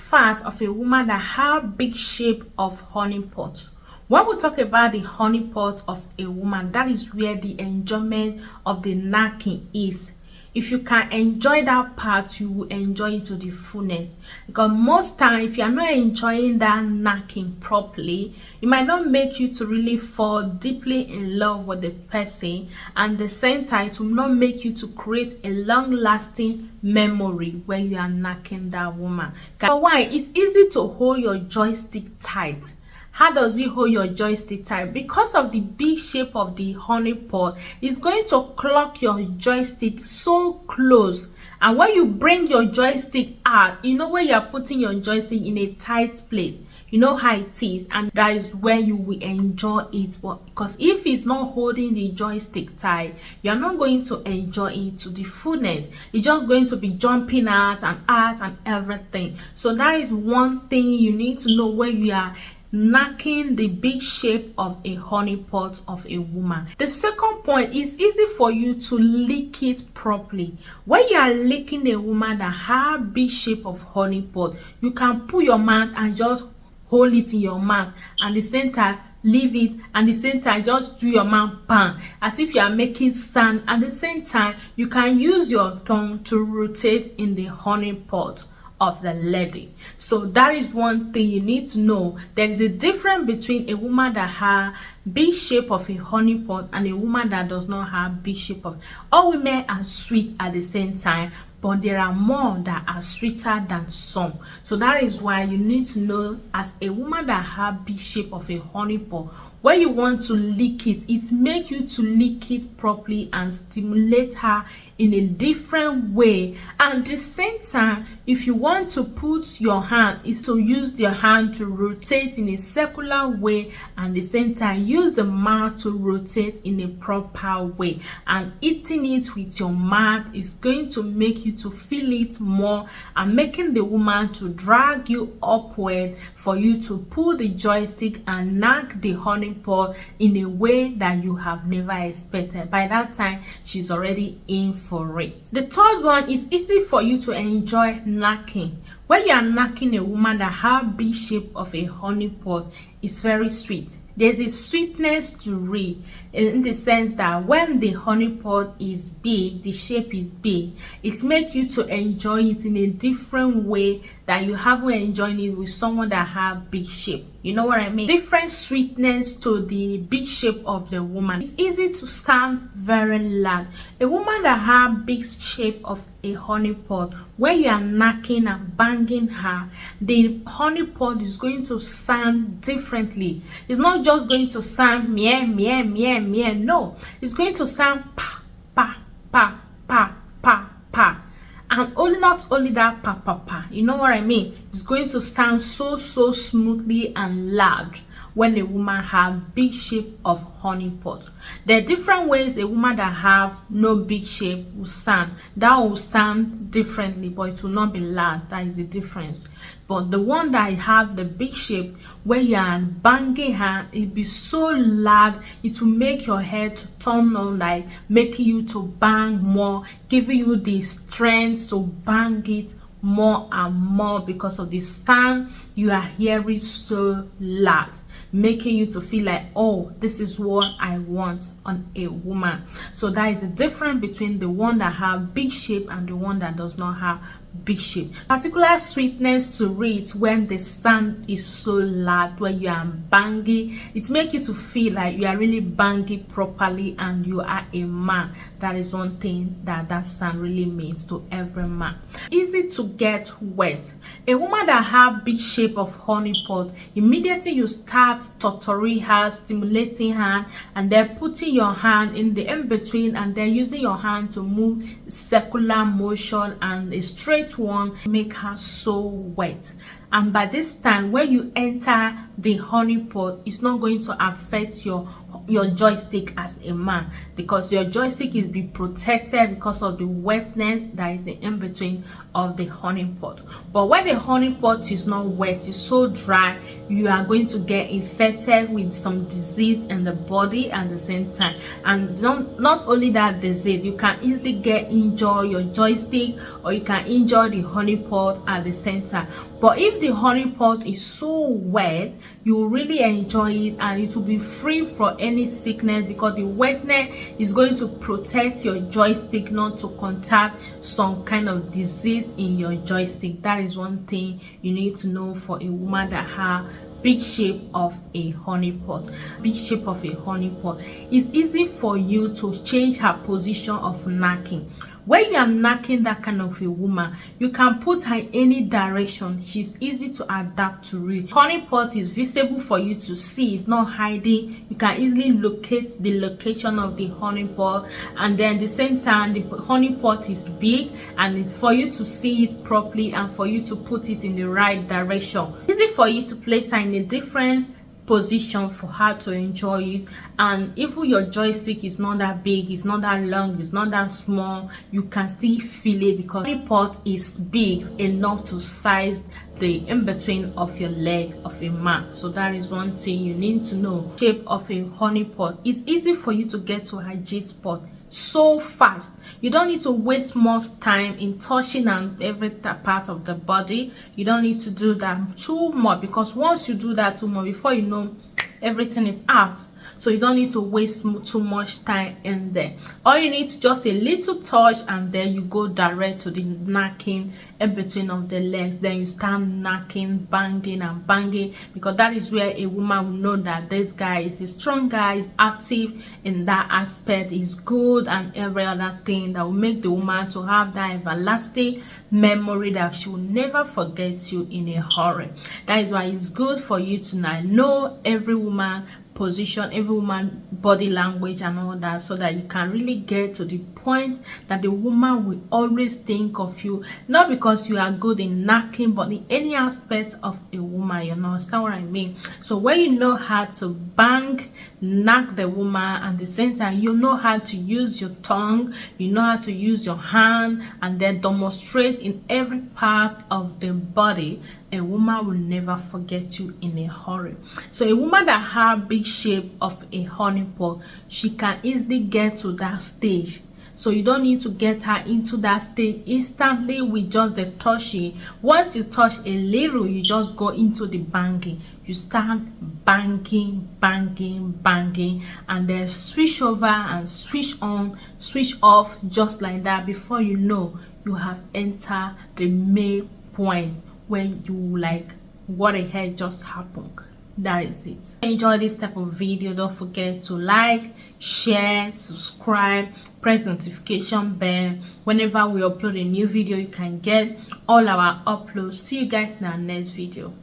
fact of a woman that have big shape of honey pot. When we talk about the honey pot of a woman, that is where the enjoyment of the knacking is. If you can enjoy that part, you will enjoy it to the fullness. Because most time, if you are not enjoying that knacking properly, it might not make you to really fall deeply in love with the person, and the same time, it will not make you to create a long-lasting memory when you are knacking that woman. Why? It's easy to hold your joystick tight. How does it hold your joystick tight? Because of the big shape of the honey pot, it's going to clock your joystick so close. And when you bring your joystick out, you know where you are putting your joystick in a tight place. You know how it is, and that is where you will enjoy it. But because if it's not holding the joystick tight, you're not going to enjoy it to the fullness. It's just going to be jumping out and everything. So that is one thing you need to know when you are knacking the big shape of a honey pot of a woman. The second point is easy for you to lick it properly. When you are licking a woman that have big shape of honey pot, you can put your mouth and just hold it in your mouth, and the same time leave it, and the same time just do your mouth bang as if you are making sound. At the same time, you can use your tongue to rotate in the honey pot of the lady. So that is one thing you need to know. There is a difference between a woman that has big shape of a honey pot and a woman that does not have big shape of. All women are sweet at the same time, but there are more that are sweeter than some. So that is why you need to know, as a woman that have big shape of a honey pot, when you want to lick it, it make you to lick it properly and stimulate her in a different way. And at the same time, if you want to put your hand, is to use your hand to rotate in a circular way, and at the same time use the mouth to rotate in a proper way. And eating it with your mouth is going to make you to feel it more, and making the woman to drag you upward for you to pull the joystick and knock the honey pot in a way that you have never expected. By that time, she's already in for it. The third one is easy for you to enjoy knacking. When you are knacking a woman that have big shape of a honey pot, it's very sweet. There's a sweetness to it, in the sense that when the honey pot is big, the shape is big, it makes you to enjoy it in a different way that you haven't enjoyed it with someone that have big shape. You know what I mean? Different sweetness to the big shape of the woman. It's easy to sound very loud. A woman that have big shape of a honey pot, when you are knocking and banging her, the honey pot is going to sound differently. It's not just going to sound meh meh meh meh. No, it's going to sound pa pa pa pa pa pa. And not only that, pa pa pa, you know what I mean? It's going to sound so smoothly and loud when a woman have big shape of honey pot. There are different ways a woman that have no big shape will sound. That will sound differently, but it will not be loud. That is the difference. But the one that have the big shape, when you are banging her, it be so loud, it will make your head to turn on, like making you to bang more, giving you the strength to bang it more and more, because of the sound you are hearing so loud, making you to feel like, oh, this is what I want on a woman. So that is the difference between the one that have big shape and the one that does not have big shape. Particular sweetness to it when the sound is so loud, when you are banging, it makes you to feel like you are really banging properly and you are a man. That is one thing that sound really means to every man. Easy to get wet. A woman that have big shape of honey pot, immediately you start torturing her, stimulating her, and then putting your hand in the in between, and then using your hand to move circular motion and a straight one, make her so wet. And by this time, when you enter the honey pot, it's not going to affect your joystick as a man, because your joystick is be protected because of the wetness that is in between of the honey pot. But when the honey pot is not wet, it's so dry, you are going to get infected with some disease in the body at the same time. And not only that disease, you can easily get injure your joystick, or you can injure enjoy the honey pot at the center. But if the honey pot is so wet, you will really enjoy it, and it will be free from any sickness, because the wetness is going to protect your joystick not to contact some kind of disease in your joystick. That is one thing you need to know for a woman that has big shape of a honey pot. Big shape of a honey pot. It's easy for you to change her position of knocking. When you are knocking that kind of a woman, you can put her in any direction. She's easy to adapt to it. Honey pot is visible for you to see. It's not hiding. You can easily locate the location of the honey pot, and then at the same time the honey pot is big, and it's for you to see it properly and for you to put it in the right direction. Easy for you to place her in a different position for her to enjoy it. And even your joystick is not that big, it's not that long, it's not that small, you can still feel it, because the pot is big enough to size the in between of your leg of a man. So that is one thing you need to know. Shape of a honey pot. It's easy for you to get to her G spot so fast. You don't need to waste much time in touching and every part of the body. You don't need to do that too much, because once you do that too much, before you know, everything is out. So you don't need to waste too much time in there. All you need is just a little touch, and then you go direct to the knocking in between of the legs. Then you start knocking, banging and banging, because that is where a woman will know that this guy is a strong guy, is active in that aspect, is good, and every other thing that will make the woman to have that everlasting memory that she will never forget you in a hurry. That is why it's good for you to know every woman position, every woman body language and all that, so that you can really get to the point that the woman will always think of you, not because you are good in knocking, but in any aspect of a woman. You understand what I mean? So when you know how to bang, knock the woman, and at the same time you know how to use your tongue, you know how to use your hand, and then demonstrate in every part of the body, a woman will never forget you in a hurry. So a woman that has big shape of a honey pot, she can easily get to that stage. So you don't need to get her into that stage instantly with just the touching. Once you touch a little, you just go into the banging. You start banging, banging, banging, and then switch over and switch on, switch off, just like that. Before you know, you have entered the main point when you like, what the hell just happened. That is it. Enjoy this type of video. Don't forget to like, share, subscribe, press notification bell. Whenever we upload a new video, you can get all our uploads. See you guys in our next video.